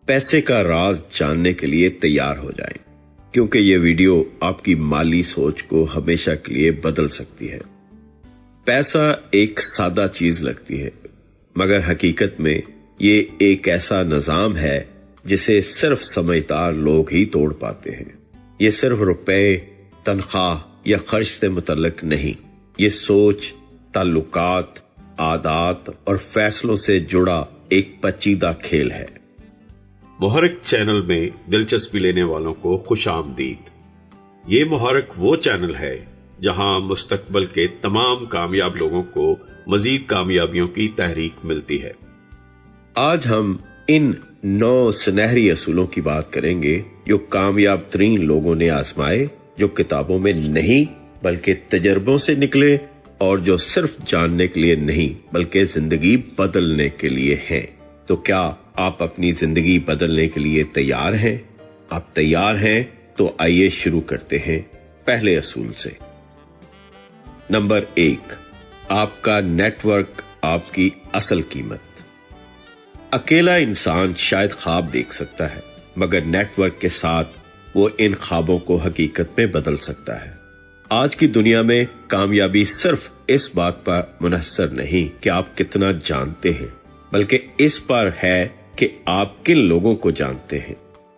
पैसे का राज जानने के लिए तैयार हो जाएं, क्योंकि ये वीडियो आपकी माली सोच को हमेशा के लिए बदल सकती है। पैसा एक सादा चीज लगती है, मगर हकीकत में ये एक ऐसा निजाम है जिसे सिर्फ समझदार लोग ही तोड़ पाते हैं। ये सिर्फ रुपए, तनख्वाह या खर्च से मुतल्लिक नहीं, ये सोच, ताल्लुकात, आदात और फैसलों से जुड़ा एक पेचीदा खेल है। मुहर्रिक चैनल में दिलचस्पी लेने वालों को खुश आमदीद। ये मुहर्रिक वो चैनल है जहां मुस्तकबल के तमाम कामयाब लोगों को मजीद कामयाबियों की तहरीक मिलती है। आज हम इन 9 सुनहरी असूलों की बात करेंगे जो कामयाब तरीन लोगों ने आजमाए, जो किताबों में नहीं बल्कि तजर्बों से निकले और जो सिर्फ जानने के लिए नहीं बल्कि जिंदगी बदलने के लिए हैं। तो क्या आप अपनी जिंदगी बदलने के लिए तैयार हैं? आप तैयार हैं तो आइए शुरू करते हैं पहले असूल से। नंबर 1, आपका नेटवर्क आपकी असल कीमत। अकेला इंसान शायद ख्वाब देख सकता है, मगर नेटवर्क के साथ वो इन ख्वाबों को हकीकत में बदल सकता है। आज की दुनिया में कामयाबी सिर्फ इस बात पर मुनहसर नहीं कि आप कितना जानते हैं, बल्कि इस पर है कि आप किन लोगों को जानते हैं।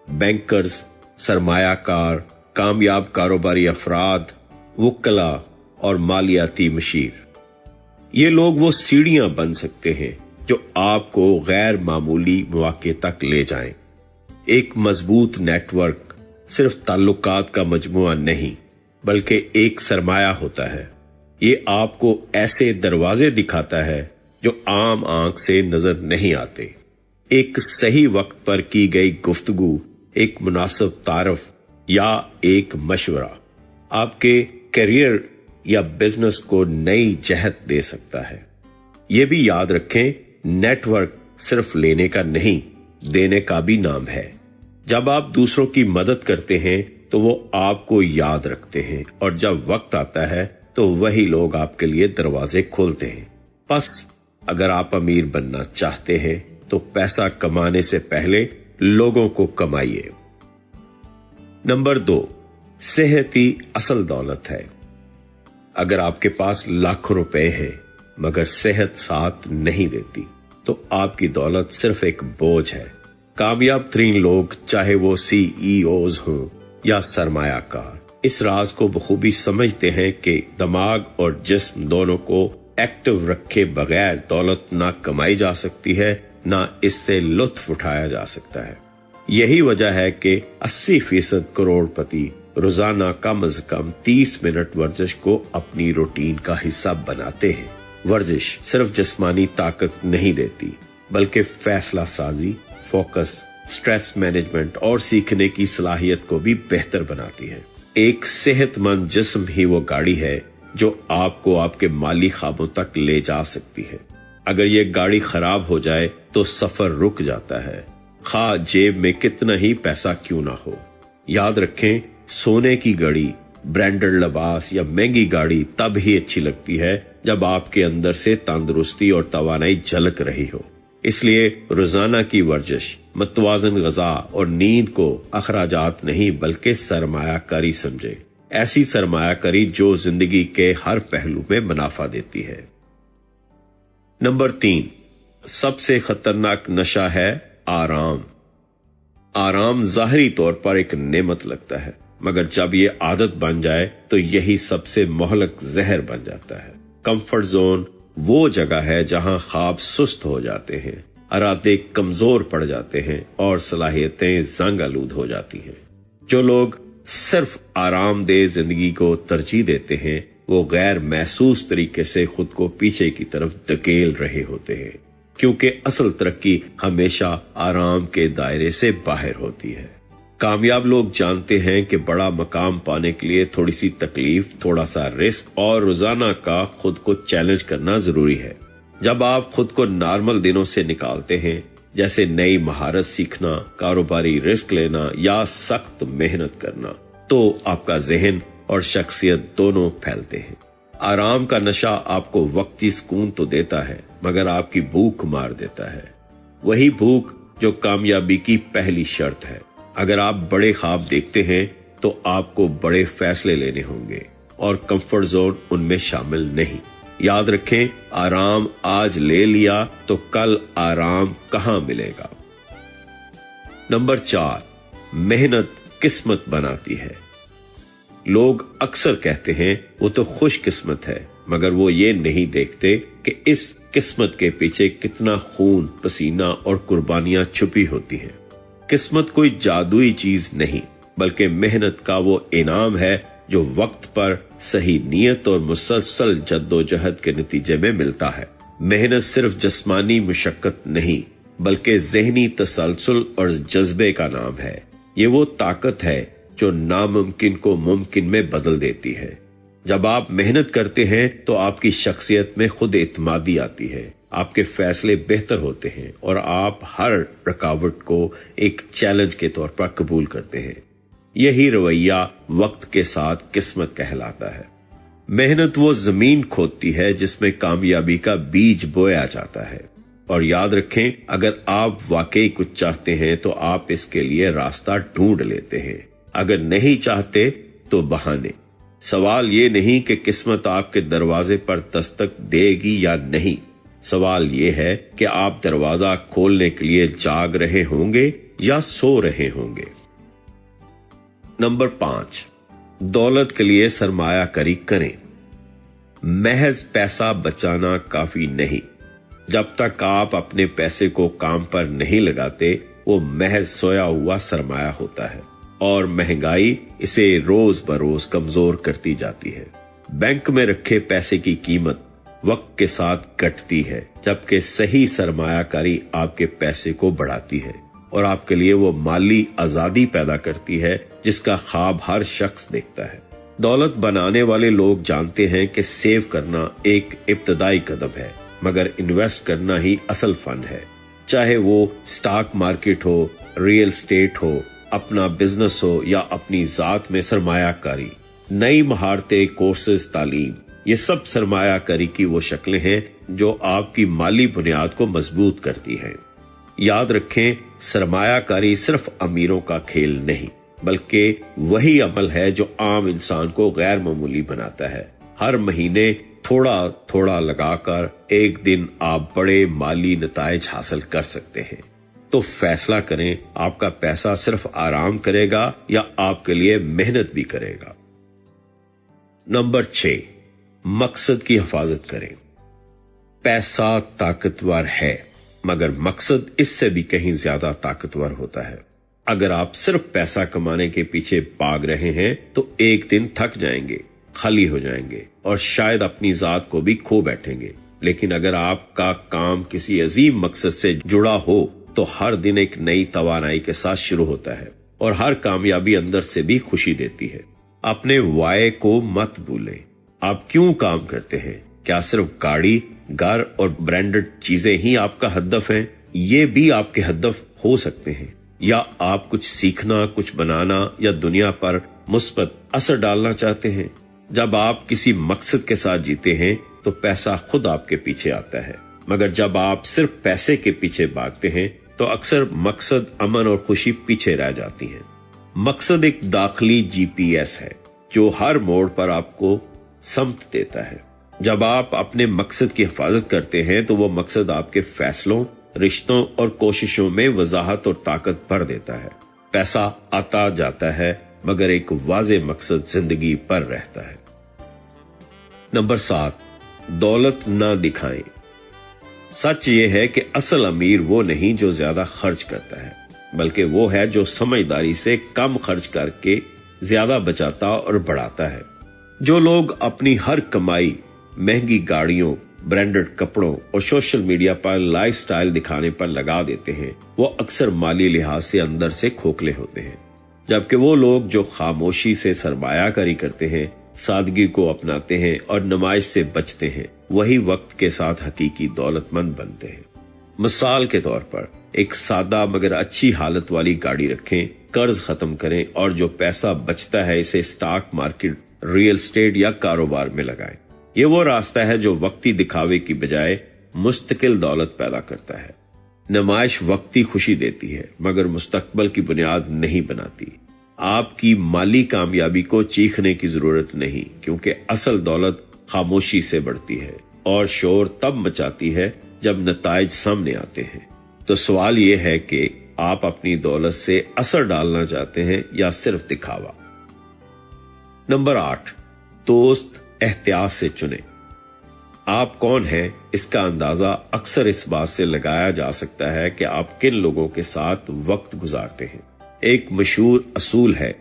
बैंकर्स, सरमायाकार, कामयाब कारोबारी अफराद, वुक्कला और मालियाती मशीर, ये लोग वो सीढ़ियां बन सकते हैं जो आपको गैर मामूली मौके तक ले जाएं। एक मजबूत नेटवर्क सिर्फ ताल्लुकात का मजमुआ नहीं बल्कि एक सरमाया होता है। ये आपको ऐसे दरवाजे दिखाता है जो आम आंख से नजर नहीं आते। एक सही वक्त पर की गई गुफ्तगू, एक मुनासिब तारफ या एक मशवरा आपके करियर या बिजनेस को नई जहत दे सकता है। ये भी याद रखें, नेटवर्क सिर्फ लेने का नहीं, देने का भी नाम है। जब आप दूसरों की मदद करते हैं तो वो आपको याद रखते हैं, और जब वक्त आता है तो वही लोग आपके लिए दरवाजे खोलते हैं। बस अगर आप अमीर बनना चाहते हैं तो पैसा कमाने से पहले लोगों को कमाइए। नंबर 2, सेहत ही असल दौलत है। अगर आपके पास लाखों रुपए हैं मगर सेहत साथ नहीं देती तो आपकी दौलत सिर्फ एक बोझ है। कामयाब तरीन लोग, चाहे वो CEOs हों या सरमायाकार, इस राज को बखूबी समझते हैं कि दिमाग और जिस्म दोनों को एक्टिव रखे बगैर दौलत ना कमाई जा सकती है, ना इससे लुत्फ उठाया जा सकता है। यही वजह है कि 80% करोड़पति रोजाना कम से कम 30 मिनट वर्जिश को अपनी रूटीन का हिस्सा बनाते हैं। वर्जिश सिर्फ जिस्मानी ताकत नहीं देती बल्कि फैसला साजी, फोकस, स्ट्रेस मैनेजमेंट और सीखने की सलाहियत को भी बेहतर बनाती है। एक सेहतमंद जिस्म ही वो गाड़ी है जो आपको आपके माली ख्वाबों तक ले जा सकती है। अगर ये गाड़ी खराब हो जाए तो सफर रुक जाता है, खा जेब में कितना ही पैसा क्यों ना हो। याद रखें, सोने की घड़ी, ब्रांडेड लिबास या महंगी गाड़ी तब ही अच्छी लगती है जब आपके अंदर से तंदुरुस्ती और तवानाई झलक रही हो। इसलिए रोजाना की वर्जिश, मतवाजन ग़िज़ा और नींद को अखराजात नहीं बल्कि सरमायाकारी समझे। ऐसी सरमायाकारी जो जिंदगी के हर पहलू में मुनाफा देती है। नंबर 3, सबसे खतरनाक नशा है आराम। आराम जाहिरी तौर पर एक नेमत लगता है, मगर जब ये आदत बन जाए तो यही सबसे मोहलक जहर बन जाता है। कंफर्ट जोन वो जगह है जहां ख्वाब सुस्त हो जाते हैं, इरादे कमजोर पड़ जाते हैं और सलाहियतें जंग आलूद हो जाती हैं। जो लोग सिर्फ आरामदेह जिंदगी को तरजीह देते हैं वो गैर महसूस तरीके से खुद को पीछे की तरफ धकेल रहे होते हैं, क्योंकि असल तरक्की हमेशा आराम के दायरे से बाहर होती है। कामयाब लोग जानते हैं कि बड़ा मकाम पाने के लिए थोड़ी सी तकलीफ, थोड़ा सा रिस्क और रोजाना का खुद को चैलेंज करना जरूरी है। जब आप खुद को नॉर्मल दिनों से निकालते हैं, जैसे नई महारत सीखना, कारोबारी रिस्क लेना या सख्त मेहनत करना, तो आपका जहन और शख्सियत दोनों फैलते हैं। आराम का नशा आपको वक्ती सुकून तो देता है, मगर आपकी भूख मार देता है। वही भूख जो कामयाबी की पहली शर्त है। अगर आप बड़े ख्वाब देखते हैं तो आपको बड़े फैसले लेने होंगे और कंफर्ट जोन उनमें शामिल नहीं। याद रखें, आराम आज ले लिया तो कल आराम कहां मिलेगा। नंबर 4, मेहनत किस्मत बनाती है। लोग अक्सर कहते हैं वो तो खुश किस्मत है, मगर वो ये नहीं देखते कि इस किस्मत के पीछे कितना खून, पसीना और कुर्बानियां छुपी होती हैं। किस्मत कोई जादुई चीज नहीं, बल्कि मेहनत का वो इनाम है जो वक्त पर सही नीयत और मुसलसल जद्दोजहद के नतीजे में मिलता है। मेहनत सिर्फ जिस्मानी मुशक्कत नहीं, बल्कि ज़हनी तसलसल और जज्बे का नाम है। ये वो ताकत है जो नामुमकिन को मुमकिन में बदल देती है। जब आप मेहनत करते हैं तो आपकी शख्सियत में खुद एतमादी आती है, आपके फैसले बेहतर होते हैं और आप हर रुकावट को एक चैलेंज के तौर पर कबूल करते हैं। यही रवैया वक्त के साथ किस्मत कहलाता है। मेहनत वो जमीन खोदती है जिसमें कामयाबी का बीज बोया जाता है। और याद रखें, अगर आप वाकई कुछ चाहते हैं तो आप इसके लिए रास्ता ढूंढ लेते हैं। अगर नहीं चाहते तो बहाने। सवाल ये नहीं कि किस्मत आपके दरवाजे पर दस्तक देगी या नहीं, सवाल ये है कि आप दरवाजा खोलने के लिए जाग रहे होंगे या सो रहे होंगे। नंबर 5, दौलत के लिए सरमायाकारी करें। महज पैसा बचाना काफी नहीं। जब तक आप अपने पैसे को काम पर नहीं लगाते, वो महज सोया हुआ सरमाया होता है और महंगाई इसे रोज बरोज कमजोर करती जाती है। बैंक में रखे पैसे की कीमत वक्त के साथ घटती है, जबकि सही सरमायाकारी आपके पैसे को बढ़ाती है और आपके लिए वो माली आजादी पैदा करती है जिसका ख्वाब हर शख्स देखता है। दौलत बनाने वाले लोग जानते हैं कि सेव करना एक इब्तदाई कदम है, मगर इन्वेस्ट करना ही असल फन है। चाहे वो स्टॉक मार्केट हो, रियल एस्टेट हो, अपना बिजनेस हो या अपनी जात में सरमायाकारी। नई महारतें, कोर्सेज, तालीम, ये सब सरमायाकारी की वो शक्लें हैं जो आपकी माली बुनियाद को मजबूत करती हैं। याद रखें, सरमायाकारी सिर्फ अमीरों का खेल नहीं, बल्कि वही अमल है जो आम इंसान को गैर मामूली बनाता है। हर महीने थोड़ा थोड़ा लगाकर एक दिन आप बड़े माली नताइज हासिल कर सकते हैं। तो फैसला करें, आपका पैसा सिर्फ आराम करेगा या आपके लिए मेहनत भी करेगा। नंबर 6, मकसद की हिफाजत करें। पैसा ताकतवर है, मगर मकसद इससे भी कहीं ज्यादा ताकतवर होता है। अगर आप सिर्फ पैसा कमाने के पीछे भाग रहे हैं तो एक दिन थक जाएंगे, खाली हो जाएंगे और शायद अपनी जात को भी खो बैठेंगे। लेकिन अगर आपका काम किसी अजीम मकसद से जुड़ा हो तो हर दिन एक नई तवानाई के साथ शुरू होता है और हर कामयाबी अंदर से भी खुशी देती है। अपने वाय को मत भूलें। आप क्यों काम करते हैं? क्या सिर्फ गाड़ी, घर और ब्रांडेड चीजें ही आपका हदफ हैं? ये भी आपके हदफ हो सकते हैं। या आप कुछ सीखना, कुछ बनाना या दुनिया पर मुस्बत असर डालना चाहते हैं? जब आप किसी मकसद के साथ जीते हैं तो पैसा खुद आपके पीछे आता है, मगर जब आप सिर्फ पैसे के पीछे भागते हैं तो अक्सर मकसद, अमन और खुशी पीछे रह जाती हैं। मकसद एक दाखिली GPS है जो हर मोड़ पर आपको समत देता है। जब आप अपने मकसद की हिफाजत करते हैं तो वो मकसद आपके फैसलों, रिश्तों और कोशिशों में वजाहत और ताकत भर देता है। पैसा आता जाता है, मगर एक वाज़े मकसद जिंदगी पर रहता है। नंबर 7, दौलत ना दिखाएं। सच ये है कि असल अमीर वो नहीं जो ज्यादा खर्च करता है, बल्कि वो है जो समझदारी से कम खर्च करके ज्यादा बचाता और बढ़ाता है। जो लोग अपनी हर कमाई महंगी गाड़ियों, ब्रांडेड कपड़ों और सोशल मीडिया पर लाइफस्टाइल दिखाने पर लगा देते हैं, वो अक्सर माली लिहाज से अंदर से खोखले होते हैं। जबकि वो लोग जो खामोशी से सरमायाकारी करते हैं, सादगी को अपनाते हैं और नुमाइश से बचते हैं, वही वक्त के साथ हकीकी दौलतमंद बनते हैं। मिसाल के तौर पर एक सादा मगर अच्छी हालत वाली गाड़ी रखें, कर्ज खत्म करें और जो पैसा बचता है इसे स्टॉक मार्केट, रियल एस्टेट या कारोबार में लगाएं। ये वो रास्ता है जो वक्ती दिखावे की बजाय मुस्तकिल दौलत पैदा करता है। نمائش وقتی خوشی دیتی ہے مگر مستقبل کی بنیاد نہیں بناتی۔ آپ کی مالی کامیابی کو چیخنے کی ضرورت نہیں، کیونکہ اصل دولت خاموشی سے بڑھتی ہے اور شور تب مچاتی ہے جب نتائج سامنے آتے ہیں۔ تو سوال یہ ہے کہ آپ اپنی دولت سے اثر ڈالنا چاہتے ہیں یا صرف دکھاوا؟ نمبر 8، دوست احتیاط سے چنیں۔ آپ کون ہیں اس کا اندازہ اکثر اس بات سے لگایا جا سکتا ہے کہ آپ کن لوگوں کے ساتھ وقت گزارتے ہیں۔ ایک مشہور اصول ہے،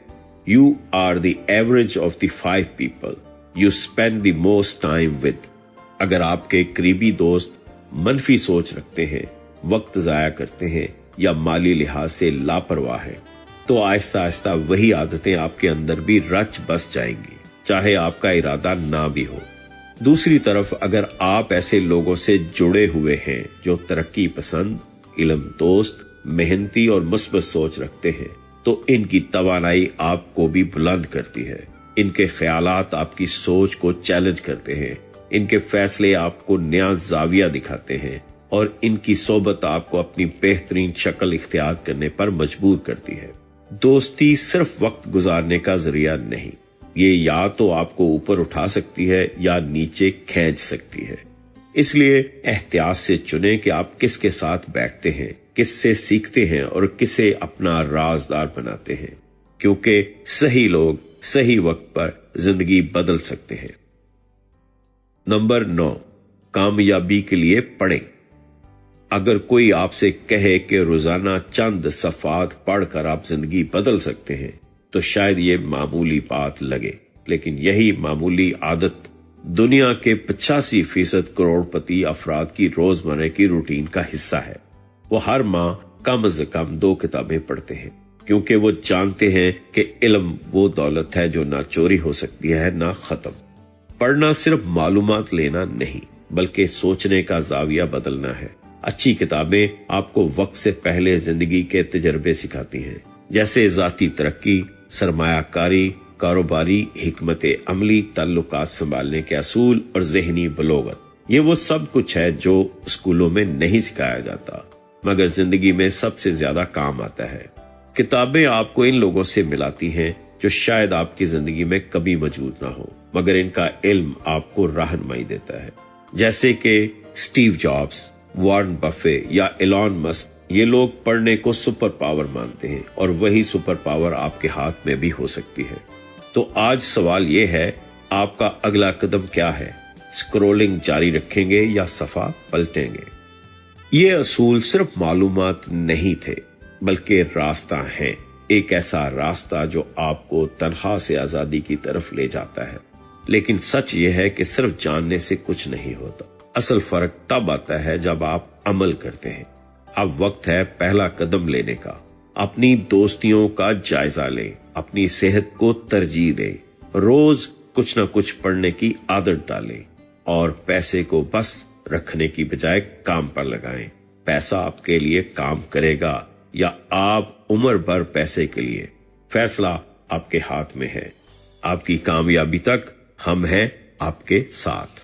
You are the average of the 5 people you spend the most time with۔ اگر آپ کے قریبی دوست منفی سوچ رکھتے ہیں، وقت ضائع کرتے ہیں یا مالی لحاظ سے لاپرواہ ہیں، تو آہستہ آہستہ وہی عادتیں آپ کے اندر بھی رچ بس جائیں گی، چاہے آپ کا ارادہ نہ بھی ہو۔ دوسری طرف اگر آپ ایسے لوگوں سے جڑے ہوئے ہیں جو ترقی پسند، علم دوست، محنتی اور مثبت سوچ رکھتے ہیں، تو ان کی توانائی آپ کو بھی بلند کرتی ہے۔ ان کے خیالات آپ کی سوچ کو چیلنج کرتے ہیں، ان کے فیصلے آپ کو نیا زاویہ دکھاتے ہیں اور ان کی صحبت آپ کو اپنی بہترین شکل اختیار کرنے پر مجبور کرتی ہے۔ دوستی صرف وقت گزارنے کا ذریعہ نہیں، یہ یا تو آپ کو اوپر اٹھا سکتی ہے یا نیچے کھینچ سکتی ہے۔ اس لیے احتیاط سے چنیں کہ آپ کس کے ساتھ بیٹھتے ہیں، کس سے سیکھتے ہیں اور کسے اپنا رازدار بناتے ہیں، کیونکہ صحیح لوگ صحیح وقت پر زندگی بدل سکتے ہیں۔ نمبر 9، کامیابی کے لیے پڑھیں۔ اگر کوئی آپ سے کہے کہ روزانہ چند صفحات پڑھ کر آپ زندگی بدل سکتے ہیں تو شاید یہ معمولی بات لگے، لیکن یہی معمولی عادت دنیا کے 85% کروڑ پتی افراد کی روزمرہ کی روٹین کا حصہ ہے۔ وہ ہر ماہ کم از کم 2 کتابیں پڑھتے ہیں، کیونکہ وہ جانتے ہیں کہ علم وہ دولت ہے جو نہ چوری ہو سکتی ہے نہ ختم۔ پڑھنا صرف معلومات لینا نہیں بلکہ سوچنے کا زاویہ بدلنا ہے۔ اچھی کتابیں آپ کو وقت سے پہلے زندگی کے تجربے سکھاتی ہیں، جیسے ذاتی ترقی، سرمایہ کاری، کاروباری حکمت عملی، تعلقات سنبھالنے کے اصول اور ذہنی بلوغت۔ یہ وہ سب کچھ ہے جو اسکولوں میں نہیں سکھایا جاتا مگر زندگی میں سب سے زیادہ کام آتا ہے۔ کتابیں آپ کو ان لوگوں سے ملاتی ہیں جو شاید آپ کی زندگی میں کبھی موجود نہ ہو، مگر ان کا علم آپ کو رہنمائی دیتا ہے، جیسے کہ اسٹیو جابس، وارن بفے یا ایلون مسک۔ یہ لوگ پڑھنے کو سپر پاور مانتے ہیں اور وہی سپر پاور آپ کے ہاتھ میں بھی ہو سکتی ہے۔ تو آج سوال یہ ہے، آپ کا اگلا قدم کیا ہے؟ اسکرولنگ جاری رکھیں گے یا صفحہ پلٹیں گے؟ یہ اصول صرف معلومات نہیں تھے بلکہ راستہ ہیں، ایک ایسا راستہ جو آپ کو تنہا سے آزادی کی طرف لے جاتا ہے۔ لیکن سچ یہ ہے کہ صرف جاننے سے کچھ نہیں ہوتا، اصل فرق تب آتا ہے جب آپ عمل کرتے ہیں۔ اب وقت ہے پہلا قدم لینے کا۔ اپنی دوستیوں کا جائزہ لیں، اپنی صحت کو ترجیح دیں، روز کچھ نہ کچھ پڑھنے کی عادت ڈالیں اور پیسے کو بس رکھنے کی بجائے کام پر لگائیں۔ پیسہ آپ کے لیے کام کرے گا یا آپ عمر بھر پیسے کے لیے، فیصلہ آپ کے ہاتھ میں ہے۔ آپ کی کامیابی تک ہم ہیں آپ کے ساتھ۔